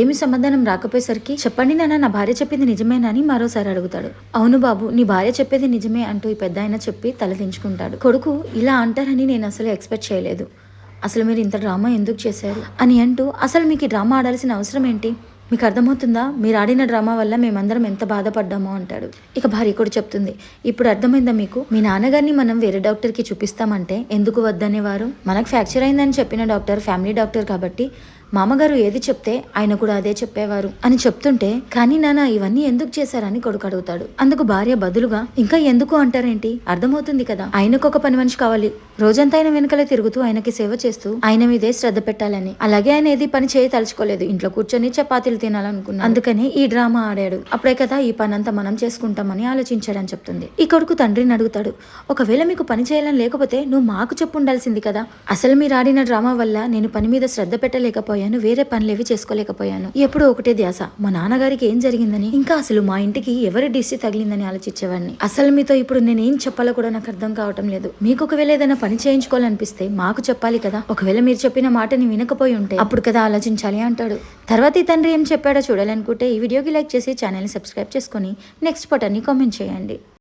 ఏమి సమాధానం రాకపోయేసరికి చెప్పండి నాన్న, నా భార్య చెప్పింది నిజమేనా అని మరోసారి అడుగుతాడు. అవును బాబు, నీ భార్య చెప్పేది నిజమే అంటూ ఈ పెద్ద ఆయన చెప్పి తలదించుకుంటాడు. కొడుకు ఇలా అంటారని నేను అసలు ఎక్స్పెక్ట్ చేయలేదు. అసలు మీరు ఇంత డ్రామా ఎందుకు చేశారు అని అంటూ, అసలు మీకు ఈ డ్రామా ఆడాల్సిన అవసరం ఏంటి, మీకు అర్థమవుతుందా, మీరు ఆడిన డ్రామా వల్ల మేమందరం ఎంత బాధపడ్డామో అంటాడు. ఇక భార్య కూడా చెప్తుంది, ఇప్పుడు అర్థమైందా మీకు, మీ నాన్నగారిని మనం వేరే డాక్టర్కి చూపిస్తామంటే ఎందుకు వద్దనేవారు, మనకు ఫ్రాక్చర్ అయిందని చెప్పిన డాక్టర్ ఫ్యామిలీ డాక్టర్ కాబట్టి మామగారు ఏది చెప్తే ఆయన కూడా అదే చెప్పేవారు అని చెప్తుంటే, కానీ నాన్న ఇవన్నీ ఎందుకు చేశారని కొడుకు అడుగుతాడు. అందుకు భార్య బదులుగా, ఇంకా ఎందుకు అంటారేంటి, అర్థమవుతుంది కదా, ఆయనకు ఒక పని మనిషి కావాలి, రోజంతా ఆయన వెనకలే తిరుగుతూ ఆయనకి సేవ చేస్తూ ఆయన మీదే శ్రద్ధ పెట్టాలని. అలాగే ఆయన ఏది పని చేయి తలుచుకోలేదు, ఇంట్లో కూర్చొని చపాతీలు తినాలనుకున్నాడు, అందుకని ఈ డ్రామా ఆడాడు. అప్పుడే కదా ఈ పని అంతా మనం చేసుకుంటామని ఆలోచించాడని చెప్తుంది. ఈ కొడుకు తండ్రిని అడుగుతాడు, ఒకవేళ మీకు పని చేయాలని లేకపోతే నువ్వు మాకు చెప్పు ఉండాల్సింది కదా, అసలు మీరు ఆడిన డ్రామా వల్ల నేను పని మీద శ్రద్ధ పెట్టలేకపోయాను, వేరే పనులేవి చేసుకోలేకపోయాను, ఎప్పుడు ఒకటే ధ్యాస మా నాన్నగారికి ఏం జరిగిందని, ఇంకా అసలు మా ఇంటికి ఎవరి డిస్టి తగిలిందని ఆలోచించేవాడిని. అసలు మీతో ఇప్పుడు నేను ఏం చెప్పాలో కూడా నాకు అర్థం కావటం లేదు. మీకు ఒకవేళ ఏదైనా పని చేయించుకోవాలనిపిస్తే మాకు చెప్పాలి కదా, ఒకవేళ మీరు చెప్పిన మాటని వినకపోయి ఉంటే అప్పుడు కదా ఆలోచించాలి అంటాడు. తర్వాత ఈ తండ్రి ఏం చెప్పాడో చూడాలనుకుంటే ఈ వీడియోకి లైక్ చేసి ఛానల్ని సబ్స్క్రైబ్ చేసుకొని నెక్స్ట్ బటన్ని కామెంట్ చేయండి.